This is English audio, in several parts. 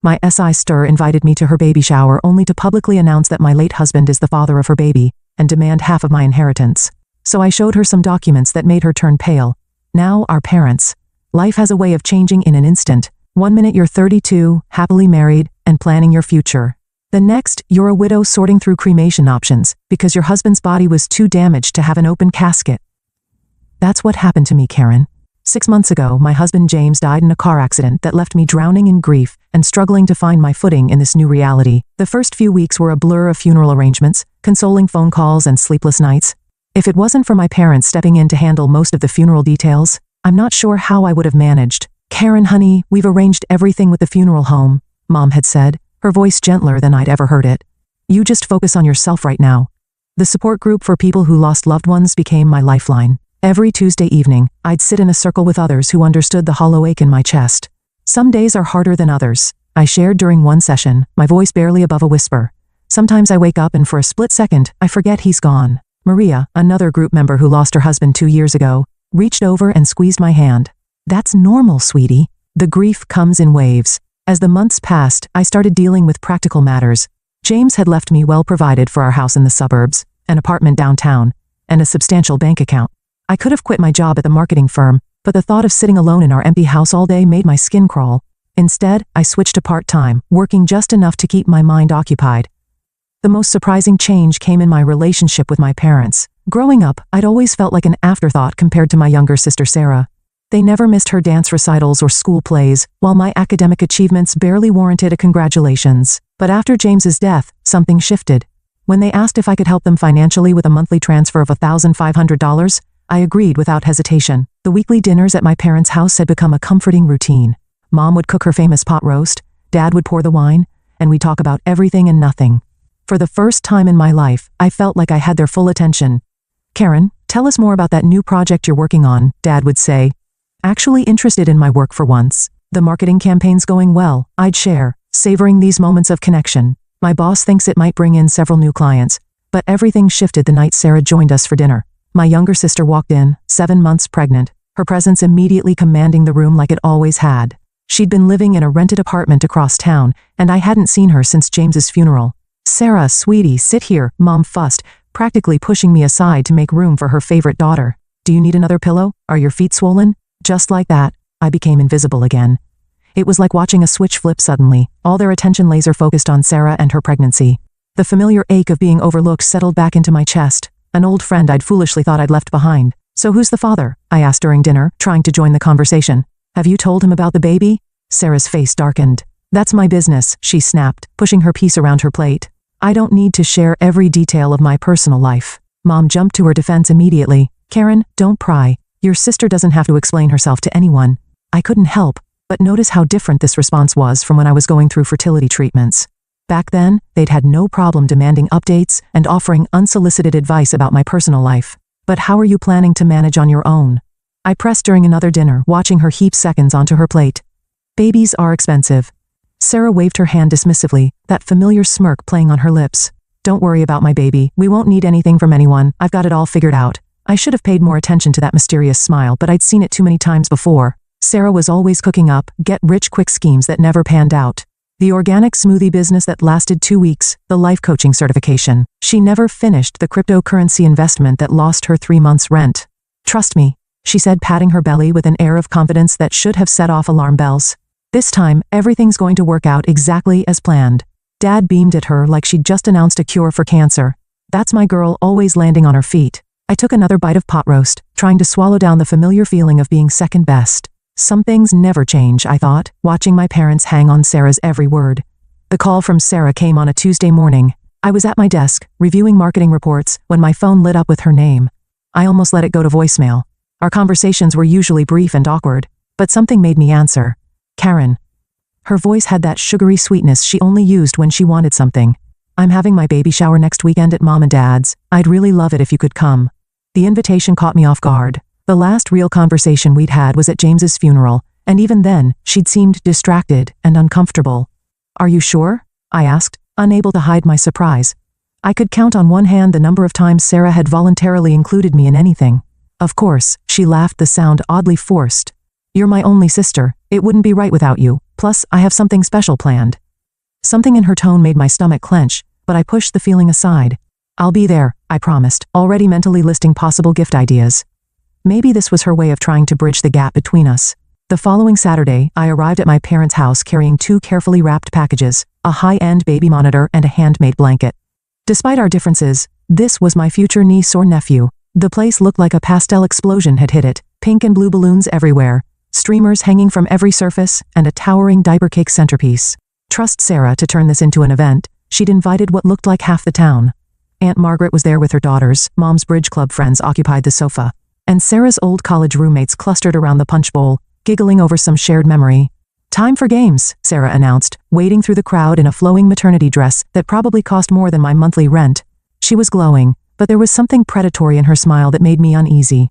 My SI stir invited me to her baby shower only to publicly announce that my late husband is the father of her baby and demand half of my inheritance. So I showed her some documents that made her turn pale. Now, our parents. Life has a way of changing in an instant. One minute you're 32, happily married, and planning your future. The next, you're a widow sorting through cremation options because your husband's body was too damaged to have an open casket. That's what happened to me, Karen. 6 months ago, my husband James died in a car accident that left me drowning in grief and struggling to find my footing in this new reality. The first few weeks were a blur of funeral arrangements, consoling phone calls, and sleepless nights. If it wasn't for my parents stepping in to handle most of the funeral details, I'm not sure how I would have managed. Karen, honey, we've arranged everything with the funeral home, Mom had said, her voice gentler than I'd ever heard it. You just focus on yourself right now. The support group for people who lost loved ones became my lifeline. Every Tuesday evening, I'd sit in a circle with others who understood the hollow ache in my chest. Some days are harder than others, I shared during one session, my voice barely above a whisper. Sometimes I wake up and for a split second, I forget he's gone. Maria, another group member who lost her husband 2 years ago, reached over and squeezed my hand. That's normal, sweetie. The grief comes in waves. As the months passed, I started dealing with practical matters. James had left me well provided for our house in the suburbs, an apartment downtown, and a substantial bank account. I could have quit my job at the marketing firm, but the thought of sitting alone in our empty house all day made my skin crawl. Instead, I switched to part-time, working just enough to keep my mind occupied. The most surprising change came in my relationship with my parents. Growing up, I'd always felt like an afterthought compared to my younger sister Sarah. They never missed her dance recitals or school plays, while my academic achievements barely warranted a congratulations. But after James's death, something shifted. When they asked if I could help them financially with a monthly transfer of $1,500, I agreed without hesitation. The weekly dinners at my parents' house had become a comforting routine. Mom would cook her famous pot roast, Dad would pour the wine, and we'd talk about everything and nothing. For the first time in my life, I felt like I had their full attention. Karen, tell us more about that new project you're working on, Dad would say. Actually interested in my work for once. The marketing campaign's going well, I'd share, savoring these moments of connection. My boss thinks it might bring in several new clients, but everything shifted the night Sarah joined us for dinner. My younger sister walked in, 7 months pregnant, her presence immediately commanding the room like it always had. She'd been living in a rented apartment across town, and I hadn't seen her since James's funeral. Sarah, sweetie, sit here, Mom fussed, practically pushing me aside to make room for her favorite daughter. Do you need another pillow? Are your feet swollen? Just like that, I became invisible again. It was like watching a switch flip suddenly, all their attention laser focused on Sarah and her pregnancy. The familiar ache of being overlooked settled back into my chest. An old friend I'd foolishly thought I'd left behind. So who's the father? I asked during dinner, trying to join the conversation. Have you told him about the baby? Sarah's face darkened. That's my business, she snapped, pushing her piece around her plate. I don't need to share every detail of my personal life. Mom jumped to her defense immediately. Karen, don't pry. Your sister doesn't have to explain herself to anyone. I couldn't help but notice how different this response was from when I was going through fertility treatments. Back then, they'd had no problem demanding updates and offering unsolicited advice about my personal life. But how are you planning to manage on your own? I pressed during another dinner, watching her heap seconds onto her plate. Babies are expensive. Sarah waved her hand dismissively, that familiar smirk playing on her lips. Don't worry about my baby, we won't need anything from anyone, I've got it all figured out. I should have paid more attention to that mysterious smile, but I'd seen it too many times before. Sarah was always cooking up, get-rich-quick schemes that never panned out. The organic smoothie business that lasted 2 weeks, the life coaching certification. She never finished the cryptocurrency investment that lost her 3 months' rent. Trust me, she said, patting her belly with an air of confidence that should have set off alarm bells. This time, everything's going to work out exactly as planned. Dad beamed at her like she'd just announced a cure for cancer. That's my girl, always landing on her feet. I took another bite of pot roast, trying to swallow down the familiar feeling of being second best. Some things never change, I thought, watching my parents hang on Sarah's every word. The call from Sarah came on a Tuesday morning. I was at my desk, reviewing marketing reports, when my phone lit up with her name. I almost let it go to voicemail. Our conversations were usually brief and awkward, but something made me answer. Karen. Her voice had that sugary sweetness she only used when she wanted something. I'm having my baby shower next weekend at Mom and Dad's. I'd really love it if you could come. The invitation caught me off guard. The last real conversation we'd had was at James's funeral, and even then, she'd seemed distracted and uncomfortable. Are you sure? I asked, unable to hide my surprise. I could count on one hand the number of times Sarah had voluntarily included me in anything. Of course, she laughed, the sound oddly forced. You're my only sister, it wouldn't be right without you. Plus, I have something special planned. Something in her tone made my stomach clench, but I pushed the feeling aside. I'll be there, I promised, already mentally listing possible gift ideas. Maybe this was her way of trying to bridge the gap between us. The following Saturday, I arrived at my parents' house carrying 2 carefully wrapped packages, a high-end baby monitor and a handmade blanket. Despite our differences, this was my future niece or nephew. The place looked like a pastel explosion had hit it, pink and blue balloons everywhere, streamers hanging from every surface, and a towering diaper cake centerpiece. Trust Sarah to turn this into an event. She'd invited what looked like half the town. Aunt Margaret was there with her daughters, Mom's bridge club friends occupied the sofa, and Sarah's old college roommates clustered around the punch bowl, giggling over some shared memory. Time for games, Sarah announced, wading through the crowd in a flowing maternity dress that probably cost more than my monthly rent. She was glowing, but there was something predatory in her smile that made me uneasy.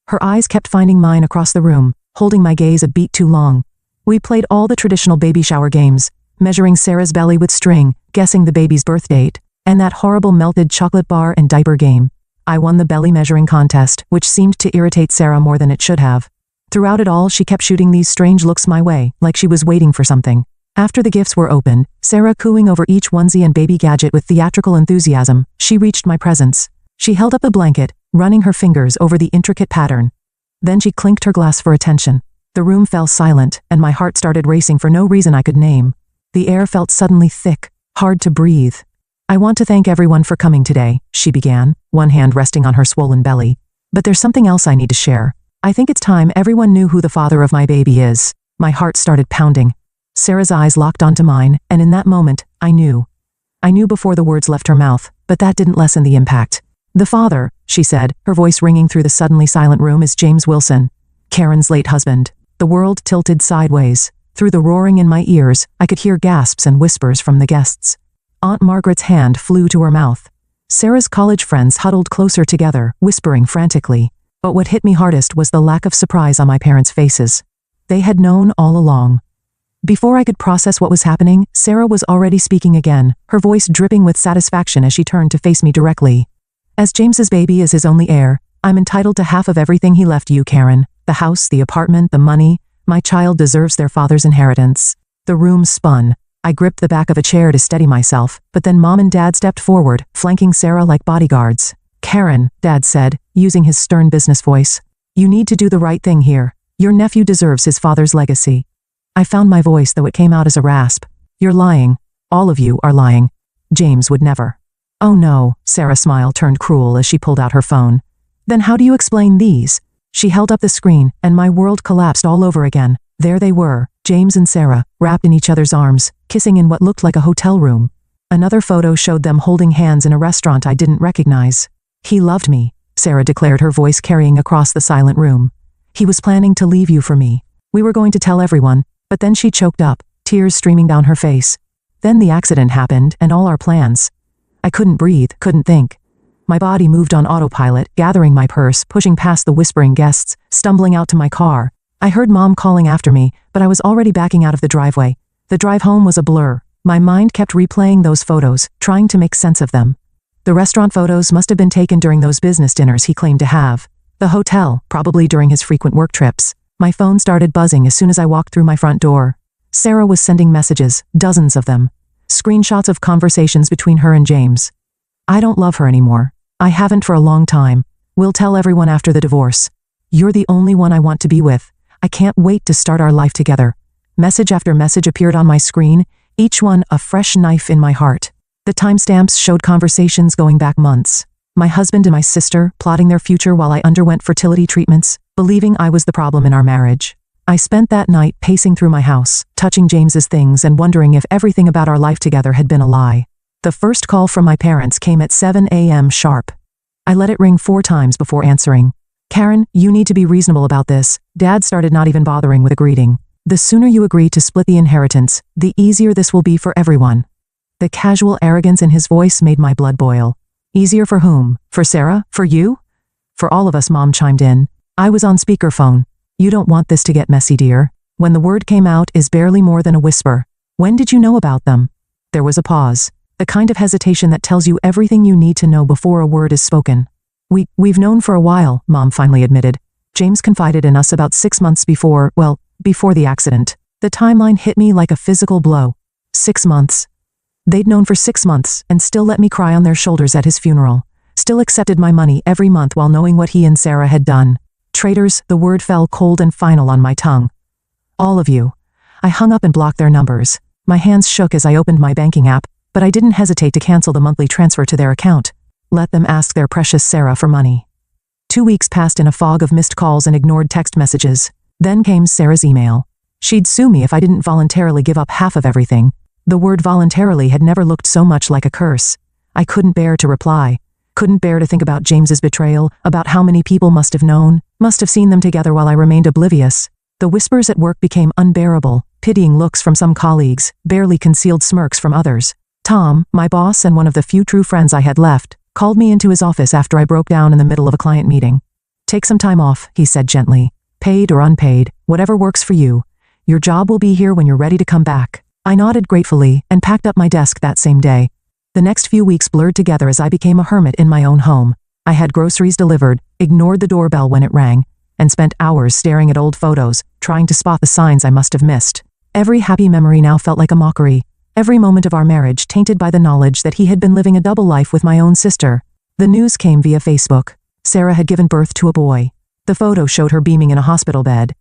Her eyes kept finding mine across the room, holding my gaze a beat too long. We played all the traditional baby shower games, measuring Sarah's belly with string, guessing the baby's birth date, and that horrible melted chocolate bar and diaper game. I won the belly measuring contest, which seemed to irritate Sarah more than it should have. Throughout it all, she kept shooting these strange looks my way, like she was waiting for something. After the gifts were opened, Sarah cooing over each onesie and baby gadget with theatrical enthusiasm, she reached my presence. She held up a blanket, running her fingers over the intricate pattern. Then she clinked her glass for attention. The room fell silent, and my heart started racing for no reason I could name. The air felt suddenly thick, hard to breathe. I want to thank everyone for coming today, she began, one hand resting on her swollen belly. But there's something else I need to share. I think it's time everyone knew who the father of my baby is. My heart started pounding. Sarah's eyes locked onto mine, and in that moment, I knew. I knew before the words left her mouth, but that didn't lessen the impact. The father, she said, her voice ringing through the suddenly silent room, is James Wilson, Karen's late husband. The world tilted sideways. Through the roaring in my ears, I could hear gasps and whispers from the guests. Aunt Margaret's hand flew to her mouth. Sarah's college friends huddled closer together, whispering frantically. But what hit me hardest was the lack of surprise on my parents' faces. They had known all along. Before I could process what was happening, Sarah was already speaking again, her voice dripping with satisfaction as she turned to face me directly. As James's baby is his only heir, I'm entitled to half of everything he left you, Karen. The house, the apartment, the money. My child deserves their father's inheritance. The room spun. I gripped the back of a chair to steady myself, but then Mom and Dad stepped forward, flanking Sarah like bodyguards. Karen, Dad said, using his stern business voice. You need to do the right thing here. Your nephew deserves his father's legacy. I found my voice, though it came out as a rasp. You're lying. All of you are lying. James would never. Oh no, Sarah's smile turned cruel as she pulled out her phone. Then how do you explain these? She held up the screen, and my world collapsed all over again. There they were, James and Sarah, wrapped in each other's arms, kissing in what looked like a hotel room. Another photo showed them holding hands in a restaurant I didn't recognize. He loved me, Sarah declared, her voice carrying across the silent room. He was planning to leave you for me. We were going to tell everyone, but then she choked up, tears streaming down her face. Then the accident happened, and all our plans. I couldn't breathe, couldn't think. My body moved on autopilot, gathering my purse, pushing past the whispering guests, stumbling out to my car. I heard Mom calling after me, but I was already backing out of the driveway. The drive home was a blur. My mind kept replaying those photos, trying to make sense of them. The restaurant photos must have been taken during those business dinners he claimed to have. The hotel, probably during his frequent work trips. My phone started buzzing as soon as I walked through my front door. Sarah was sending messages, dozens of them. Screenshots of conversations between her and James. I don't love her anymore. I haven't for a long time. We'll tell everyone after the divorce. You're the only one I want to be with. I can't wait to start our life together. Message after message appeared on my screen, each one a fresh knife in my heart. The timestamps showed conversations going back months. My husband and my sister plotting their future while I underwent fertility treatments, believing I was the problem in our marriage. I spent that night pacing through my house, touching James's things and wondering if everything about our life together had been a lie. The first call from my parents came at 7 a.m. sharp. I let it ring 4 times before answering. Karen, you need to be reasonable about this. Dad started, not even bothering with a greeting. The sooner you agree to split the inheritance, the easier this will be for everyone. The casual arrogance in his voice made my blood boil. Easier for whom? For Sarah? For you? For all of us, Mom chimed in. I was on speakerphone. You don't want this to get messy, dear. When the word came out is barely more than a whisper. When did you know about them? There was a pause. The kind of hesitation that tells you everything you need to know before a word is spoken. We've known for a while, Mom finally admitted. James confided in us about 6 months before the accident. The timeline hit me like a physical blow. 6 months. They'd known for 6 months and still let me cry on their shoulders at his funeral. Still accepted my money every month while knowing what he and Sarah had done. Traitors, the word fell cold and final on my tongue. All of you. I hung up and blocked their numbers. My hands shook as I opened my banking app, but I didn't hesitate to cancel the monthly transfer to their account. Let them ask their precious Sarah for money. 2 weeks passed in a fog of missed calls and ignored text messages. Then came Sarah's email. She'd sue me if I didn't voluntarily give up half of everything. The word voluntarily had never looked so much like a curse. I couldn't bear to reply. Couldn't bear to think about James's betrayal, about how many people must have known, must have seen them together while I remained oblivious. The whispers at work became unbearable, pitying looks from some colleagues, barely concealed smirks from others. Tom, my boss and one of the few true friends I had left, called me into his office after I broke down in the middle of a client meeting. "Take some time off," he said gently. "Paid or unpaid, whatever works for you. Your job will be here when you're ready to come back." I nodded gratefully and packed up my desk that same day. The next few weeks blurred together as I became a hermit in my own home. I had groceries delivered, ignored the doorbell when it rang, and spent hours staring at old photos, trying to spot the signs I must have missed. Every happy memory now felt like a mockery. Every moment of our marriage tainted by the knowledge that he had been living a double life with my own sister. The news came via Facebook. Sarah had given birth to a boy. The photo showed her beaming in a hospital bed.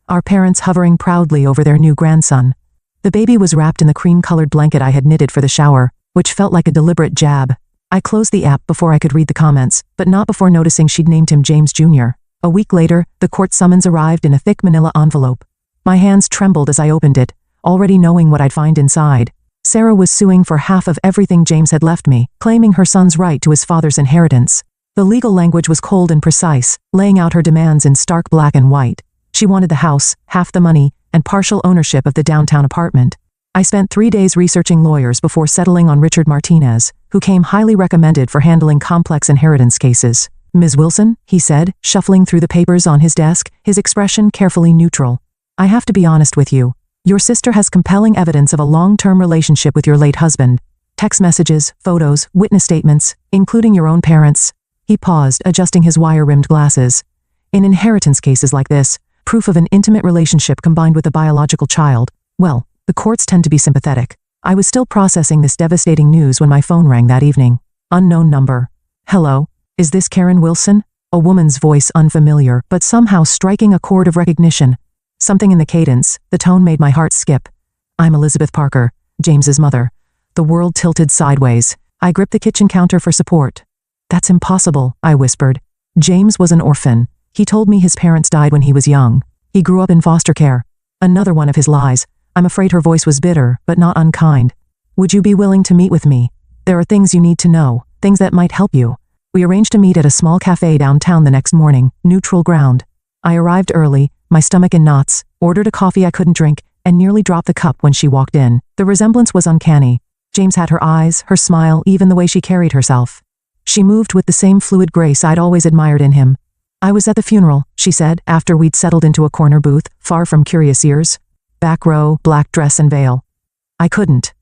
Our parents hovering proudly over their new grandson. The baby was wrapped in the cream-colored blanket I had knitted for the shower, which felt like a deliberate jab. I closed the app before I could read the comments, but not before noticing she'd named him James Jr. A week later, the court summons arrived in a thick manila envelope. My hands trembled as I opened it, already knowing what I'd find inside. Sarah was suing for half of everything James had left me, claiming her son's right to his father's inheritance. The legal language was cold and precise, laying out her demands in stark black and white. She wanted the house, half the money, and partial ownership of the downtown apartment. I spent 3 days researching lawyers before settling on Richard Martinez, who came highly recommended for handling complex inheritance cases. "Ms. Wilson," he said, shuffling through the papers on his desk, his expression carefully neutral. "I have to be honest with you. Your sister has compelling evidence of a long-term relationship with your late husband. Text messages, photos, witness statements, including your own parents." He paused, adjusting his wire-rimmed glasses. "In inheritance cases like this, proof of an intimate relationship combined with a biological child, well, the courts tend to be sympathetic." I was still processing this devastating news when my phone rang that evening. Unknown number. "Hello, is this Karen Wilson?" A woman's voice, unfamiliar, but somehow striking a chord of recognition. Something in the cadence, the tone made my heart skip. "I'm Elizabeth Parker, James's mother." The world tilted sideways. I gripped the kitchen counter for support. "That's impossible," I whispered. "James was an orphan. He told me his parents died when he was young. He grew up in foster care." Another one of his lies. I'm afraid her voice was bitter, but not unkind. "Would you be willing to meet with me? There are things you need to know, things that might help you." We arranged to meet at a small cafe downtown the next morning, neutral ground. I arrived early, my stomach in knots, ordered a coffee I couldn't drink, and nearly dropped the cup when she walked in. The resemblance was uncanny. James had her eyes, her smile, even the way she carried herself. She moved with the same fluid grace I'd always admired in him. "I was at the funeral," she said, after we'd settled into a corner booth, far from curious ears. Back row, black dress and veil. I couldn't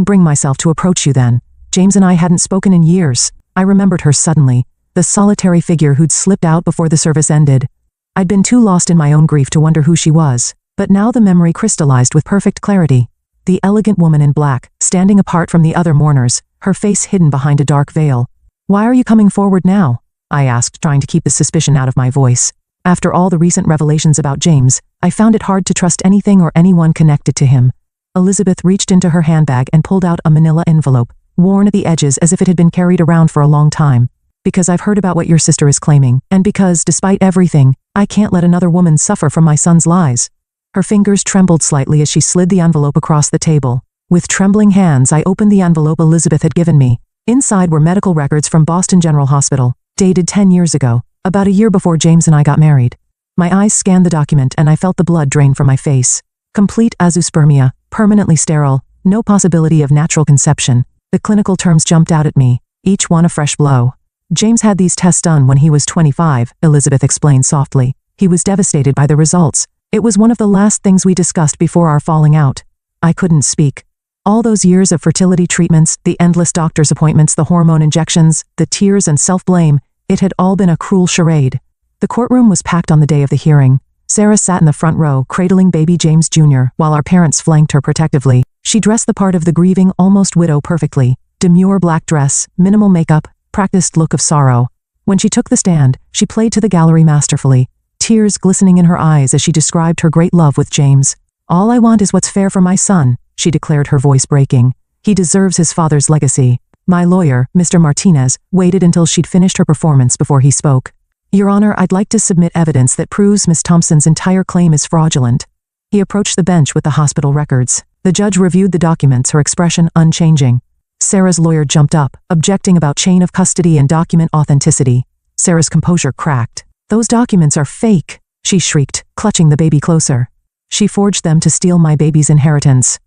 bring myself to approach you then. James and I hadn't spoken in years." I remembered her suddenly, the solitary figure who'd slipped out before the service ended. I'd been too lost in my own grief to wonder who she was, but now the memory crystallized with perfect clarity. The elegant woman in black, standing apart from the other mourners, her face hidden behind a dark veil. "Why are you coming forward now?" I asked, trying to keep the suspicion out of my voice. After all the recent revelations about James, I found it hard to trust anything or anyone connected to him. Elizabeth reached into her handbag and pulled out a manila envelope, worn at the edges as if it had been carried around for a long time. "Because I've heard about what your sister is claiming, and because, despite everything, I can't let another woman suffer from my son's lies." Her fingers trembled slightly as she slid the envelope across the table. With trembling hands, I opened the envelope Elizabeth had given me. Inside were medical records from Boston General Hospital, dated 10 years ago, about a year before James and I got married. My eyes scanned the document and I felt the blood drain from my face. Complete azoospermia, permanently sterile, no possibility of natural conception. The clinical terms jumped out at me, each one a fresh blow. "James had these tests done when he was 25, Elizabeth explained softly. "He was devastated by the results. It was one of the last things we discussed before our falling out." I couldn't speak. All those years of fertility treatments, the endless doctor's appointments, the hormone injections, the tears and self-blame, it had all been a cruel charade. The courtroom was packed on the day of the hearing. Sarah sat in the front row, cradling baby James Jr., while our parents flanked her protectively. She dressed the part of the grieving, almost widow perfectly. Demure black dress, minimal makeup, practiced look of sorrow. When she took the stand, she played to the gallery masterfully, tears glistening in her eyes as she described her great love with James. "All I want is what's fair for my son," she declared, her voice breaking. "He deserves his father's legacy." My lawyer, Mr. Martinez, waited until she'd finished her performance before he spoke. "Your Honor, I'd like to submit evidence that proves Miss Thompson's entire claim is fraudulent." He approached the bench with the hospital records. The judge reviewed the documents, her expression unchanging. Sarah's lawyer jumped up, objecting about chain of custody and document authenticity. Sarah's composure cracked. "Those documents are fake," she shrieked, clutching the baby closer. "She forged them to steal my baby's inheritance."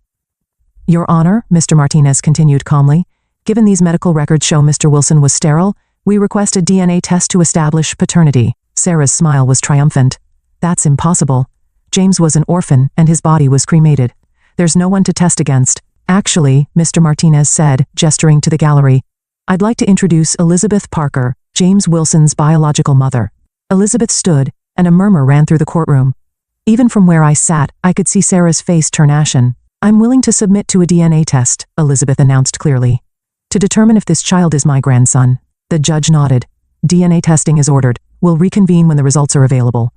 "Your Honor," Mr. Martinez continued calmly, "given these medical records show Mr. Wilson was sterile, we request a DNA test to establish paternity." Sarah's smile was triumphant. "That's impossible. James was an orphan, and his body was cremated. There's no one to test against." "Actually," Mr. Martinez said, gesturing to the gallery, "I'd like to introduce Elizabeth Parker, James Wilson's biological mother." Elizabeth stood, and a murmur ran through the courtroom. Even from where I sat, I could see Sarah's face turn ashen. "I'm willing to submit to a DNA test," Elizabeth announced clearly, "to determine if this child is my grandson." The judge nodded. "DNA testing is ordered. We'll reconvene when the results are available."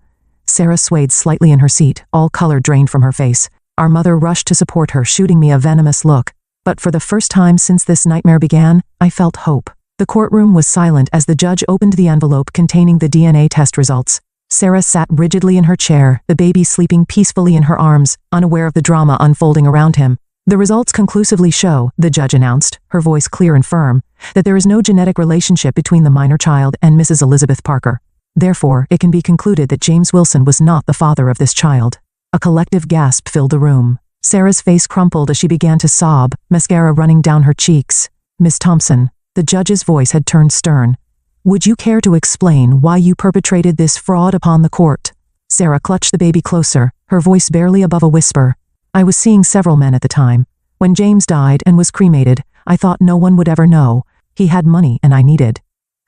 Sarah swayed slightly in her seat, all color drained from her face. Our mother rushed to support her, shooting me a venomous look. But for the first time since this nightmare began, I felt hope. The courtroom was silent as the judge opened the envelope containing the DNA test results. Sarah sat rigidly in her chair, the baby sleeping peacefully in her arms, unaware of the drama unfolding around him. "The results conclusively show," the judge announced, her voice clear and firm, "that there is no genetic relationship between the minor child and Mrs. Elizabeth Parker. Therefore, it can be concluded that James Wilson was not the father of this child." A collective gasp filled the room. Sarah's face crumpled as she began to sob, mascara running down her cheeks. "Miss Thompson," the judge's voice had turned stern, "would you care to explain why you perpetrated this fraud upon the court?" Sarah clutched the baby closer, her voice barely above a whisper. "I was seeing several men at the time. When James died and was cremated, I thought no one would ever know. He had money and I needed."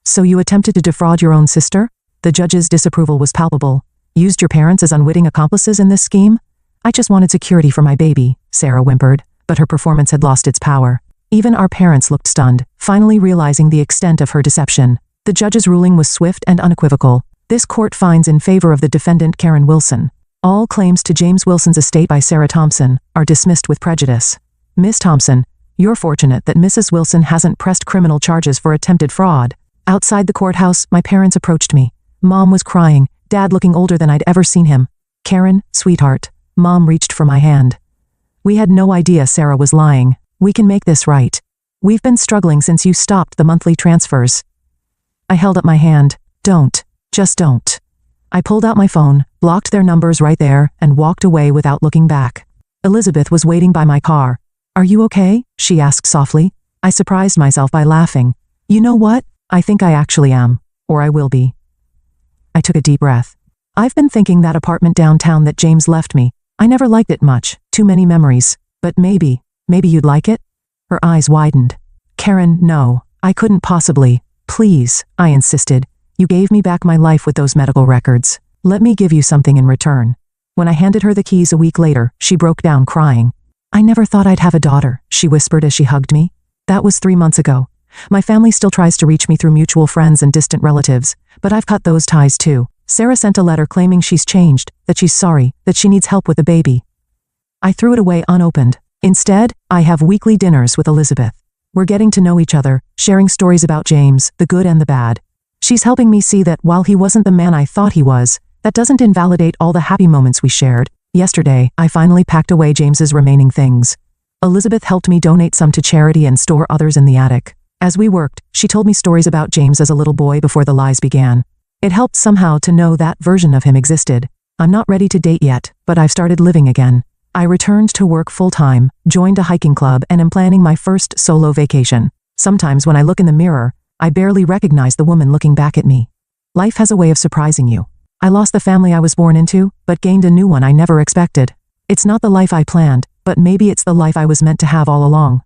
"So you attempted to defraud your own sister?" The judge's disapproval was palpable. "Used your parents as unwitting accomplices in this scheme?" "I just wanted security for my baby," Sarah whimpered, but her performance had lost its power. Even our parents looked stunned, finally realizing the extent of her deception. The judge's ruling was swift and unequivocal. "This court finds in favor of the defendant Karen Wilson. All claims to James Wilson's estate by Sarah Thompson are dismissed with prejudice." "Miss Thompson, you're fortunate that Mrs. Wilson hasn't pressed criminal charges for attempted fraud." Outside the courthouse, my parents approached me. Mom was crying, Dad looking older than I'd ever seen him. "Karen, sweetheart." Mom reached for my hand. "We had no idea Sarah was lying. We can make this right. We've been struggling since you stopped the monthly transfers." I held up my hand. "Don't. Just don't." I pulled out my phone, blocked their numbers right there, and walked away without looking back. Elizabeth was waiting by my car. "Are you okay?" she asked softly. I surprised myself by laughing. "You know what? I think I actually am. Or I will be." I took a deep breath. "I've been thinking that apartment downtown that James left me. I never liked it much, too many memories. But maybe you'd like it?" Her eyes widened. "Karen, no, I couldn't possibly. Please," I insisted. "You gave me back my life with those medical records. Let me give you something in return." When I handed her the keys a week later, she broke down crying. "I never thought I'd have a daughter," she whispered as she hugged me. "That was 3 months ago. My family still tries to reach me through mutual friends and distant relatives, but I've cut those ties too." Sarah sent a letter claiming she's changed, that she's sorry, that she needs help with the baby. I threw it away unopened. Instead, I have weekly dinners with Elizabeth. We're getting to know each other, sharing stories about James, the good and the bad. She's helping me see that while he wasn't the man I thought he was, that doesn't invalidate all the happy moments we shared. Yesterday, I finally packed away James's remaining things. Elizabeth helped me donate some to charity and store others in the attic. As we worked, she told me stories about James as a little boy before the lies began. It helped somehow to know that version of him existed. I'm not ready to date yet, but I've started living again. I returned to work full-time, joined a hiking club, and am planning my first solo vacation. Sometimes when I look in the mirror, I barely recognize the woman looking back at me. Life has a way of surprising you. I lost the family I was born into, but gained a new one I never expected. It's not the life I planned, but maybe it's the life I was meant to have all along.